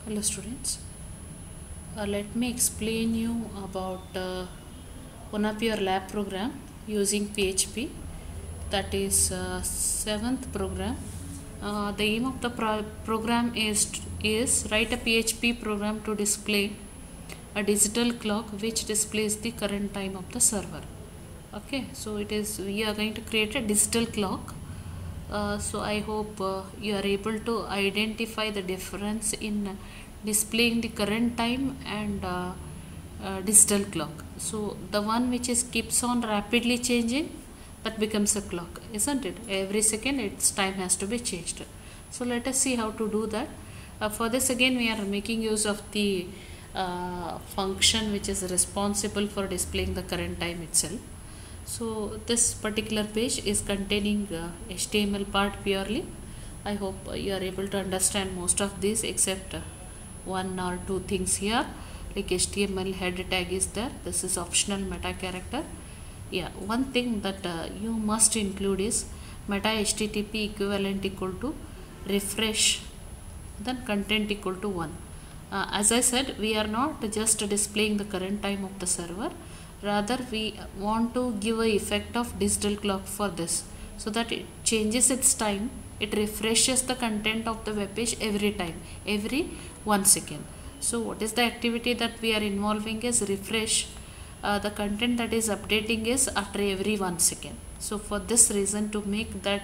Hello students, let me explain you about one of your lab program using PHP, that is 7th program. The aim of the program is write a PHP program to display a digital clock which displays the current time of the server. Okay, so we are going to create a digital clock. So I hope you are able to identify the difference in displaying the current time and digital clock. So the one which is keeps on rapidly changing, that becomes a clock, isn't it? Every second its time has to be changed. So let us see how to do that. For this again we are making use of the function which is responsible for displaying the current time itself. So this particular page is containing HTML part purely. I hope you are able to understand most of these except one or two things here, like HTML head tag is there. This is optional meta character. Yeah, one thing that you must include is meta HTTP equivalent equal to refresh, then content equal to 1. As I said, we are not just displaying the current time of the server, rather we want to give a effect of digital clock for this, so that it changes its time, it refreshes the content of the web page every time, every 1 second. So what is the activity that we are involving is refresh. The content that is updating is after every 1 second. So for this reason, to make that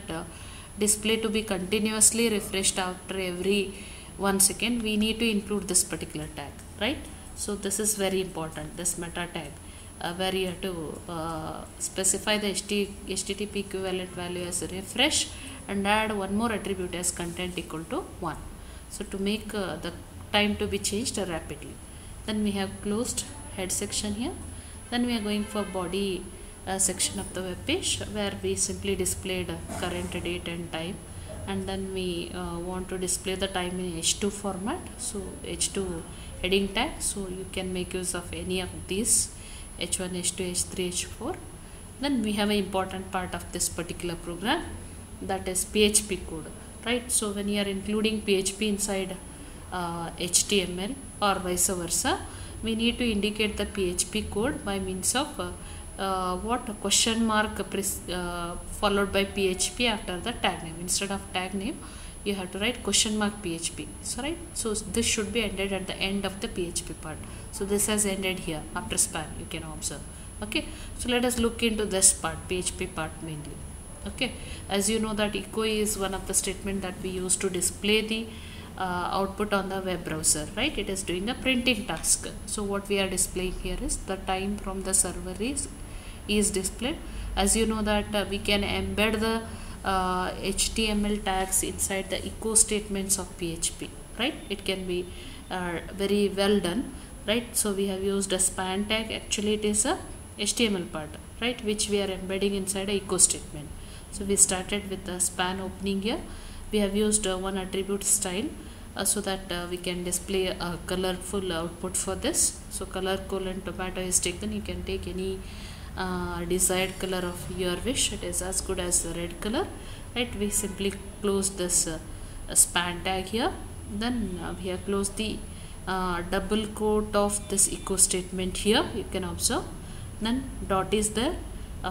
display to be continuously refreshed after every 1 second, we need to include this particular tag, right? So this is very important, this meta tag, where you have to specify the HTTP equivalent value as refresh and add one more attribute as content equal to 1. So to make the time to be changed rapidly. Then we have closed head section here. Then we are going for body section of the web page, where we simply displayed current date and time, and then we want to display the time in H2 format. So H2 heading tag, so you can make use of any of these, H1, H2, H3, H4. Then we have an important part of this particular program, that is PHP code, right? So when you are including PHP inside HTML or vice versa, we need to indicate the PHP code by means of what question mark followed by PHP after the tag name. Instead of tag name, you have to write question mark PHP. So right, so this should be ended at the end of the PHP part. So this has ended here after span, you can observe. Okay, so let us look into this part, PHP part mainly. Okay, as you know that echo is one of the statement that we use to display the output on the web browser, right? It is doing the printing task. So what we are displaying here is the time from the server is displayed. As you know that we can embed the HTML tags inside the echo statements of PHP, right? It can be very well done, right? So we have used a span tag. Actually it is a HTML part, right, which we are embedding inside a echo statement. So we started with the span opening here. We have used one attribute style so that we can display a colorful output for this. So color colon tomato is taken. You can take any desired color of your wish. It is as good as the red color, right? We simply close this span tag here. Then we have closed the double quote of this echo statement here, you can observe. Then dot is there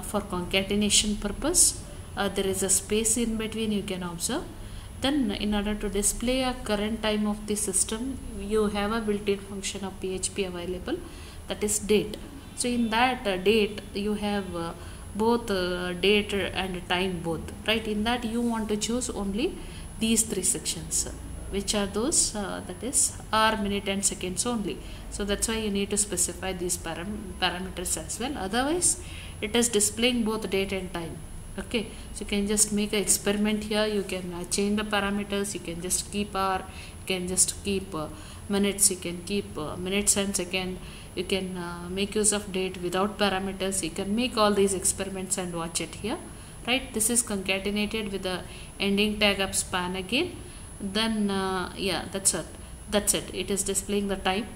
for concatenation purpose. There is a space in between, you can observe. Then in order to display a current time of the system, you have a built-in function of PHP available, that is date. So in that date you have both date and time both, right? In that you want to choose only these three sections, which are those that is hour, minute and seconds only. So that's why you need to specify these parameters as well, otherwise it is displaying both date and time. Okay, so you can just make an experiment here. You can change the parameters. You can just keep hour, you can just keep minutes, you can keep minutes and second. You can make use of date without parameters. You can make all these experiments and watch it here, right? This is concatenated with the ending tag of span again. Then yeah, that's it. It is displaying the time.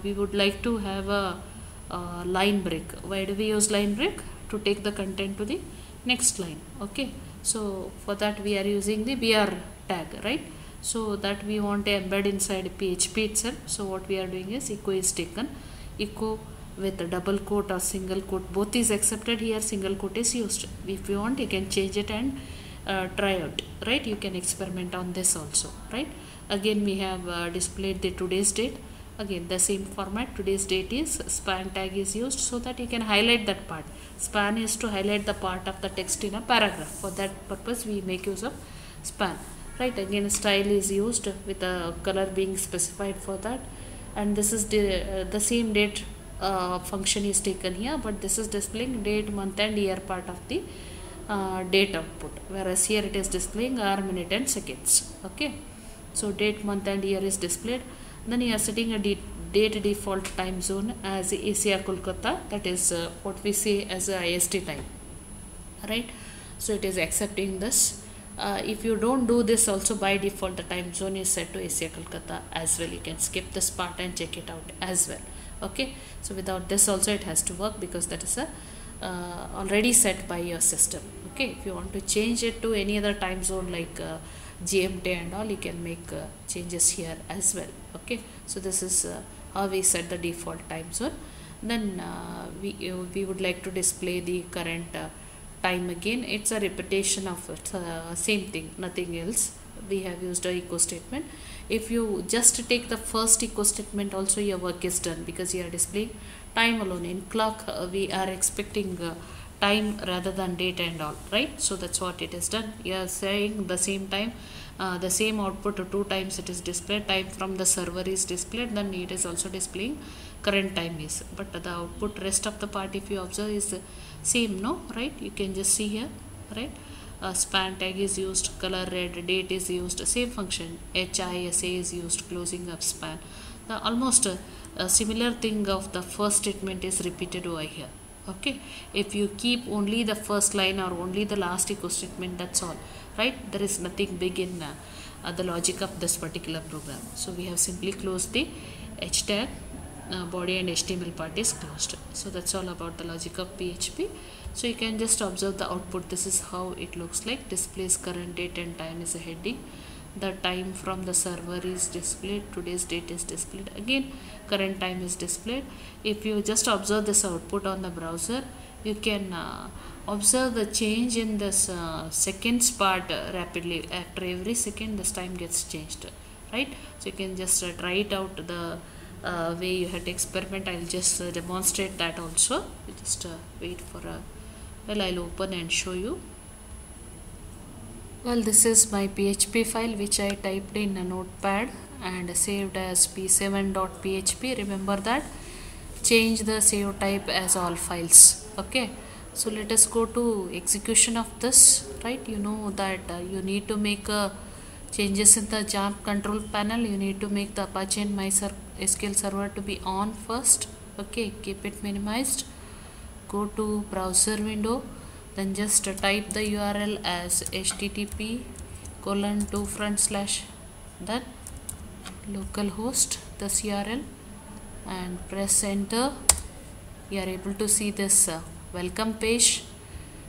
We would like to have a line break. Why do we use line break? To take the content to the next line. Okay, so for that we are using the BR tag, right? so that we want to embed inside PHP itself. So what we are doing is echo is taken, echo with a double quote or single quote, both is accepted. Here single quote is used. If you want, you can change it and try out, right? You can experiment on this also, right? Again we have displayed the today's date. Again the same format, today's date is span tag is used so that you can highlight that part. Span is to highlight the part of the text in a paragraph. For that purpose we make use of span, right? Again style is used with a color being specified for that, and this is the same date function is taken here, but this is displaying date, month and year part of the date output, whereas here it is displaying hour, minute and seconds. Okay, so date, month and year is displayed. Then you are setting a date default time zone as Asia Kolkata, that is what we say as a IST time, right? So it is accepting this. If you don't do this also, by default the time zone is set to Asia Kolkata as well. You can skip this part and check it out as well. Okay, so without this also it has to work because that is a already set by your system. Okay, if you want to change it to any other time zone like GMT and all, you can make changes here as well. Okay, so this is how we set the default time zone. Then we would like to display the current time. Again it's a repetition of same thing, nothing else. We have used a echo statement. If you just take the first echo statement also, your work is done because you are displaying time alone. In clock we are expecting time rather than date and all, right? So that's what it is done. You are saying the same time, the same output 2 times it is displayed. Time from the server is displayed, then it is also displaying current time is, but the output rest of the part if you observe is same, no, right? You can just see here, right? Span tag is used, color red, date is used, same function, HISA is used, closing of span. Almost a similar thing of the first statement is repeated over here. Okay, if you keep only the first line or only the last echo statement, that's all, right? There is nothing big in the logic of this particular program. So we have simply closed the H tag, body and HTML part is closed. So that's all about the logic of PHP. So you can just observe the output. This is how it looks like. Displays current date and time is a heading. The time from the server is displayed, today's date is displayed, again current time is displayed. If you just observe this output on the browser, you can observe the change in this seconds part rapidly. After every second this time gets changed, right? So you can just try it out the way you had to experiment. I'll just demonstrate that also. You just wait for a well, I'll open and show you. Well, this is my PHP file which I typed in a notepad and saved as p7.php. remember that, change the save type as all files. Okay, so let us go to execution of this, right? You know that you need to make changes in the Jamf control panel. You need to make the Apache and MySQL server to be on first. Okay, keep it minimized, go to browser window, then just type the URL as http:// then localhost this URL and press enter. You are able to see this welcome page.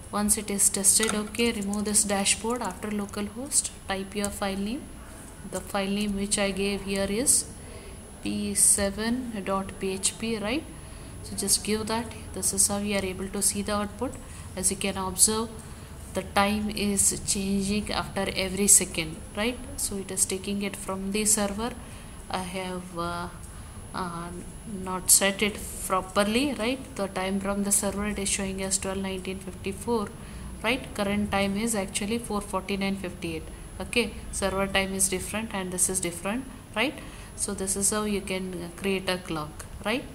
Once it is tested, okay, remove this dashboard. After localhost, type your file name. The file name which I gave here is p7.php, right? So just give that. This is how you are able to see the output. As you can observe, the time is changing after every second, right? So it is taking it from the server. I have not set it properly, right? The time from the server, it is showing as 12:19:54, right? Current time is actually 4:49:58. Okay, server time is different and this is different, right? So this is how you can create a clock, right?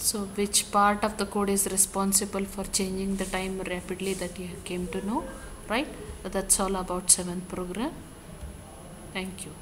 So which part of the code is responsible for changing the time rapidly, that you came to know, right? That's all about 7th program. Thank you.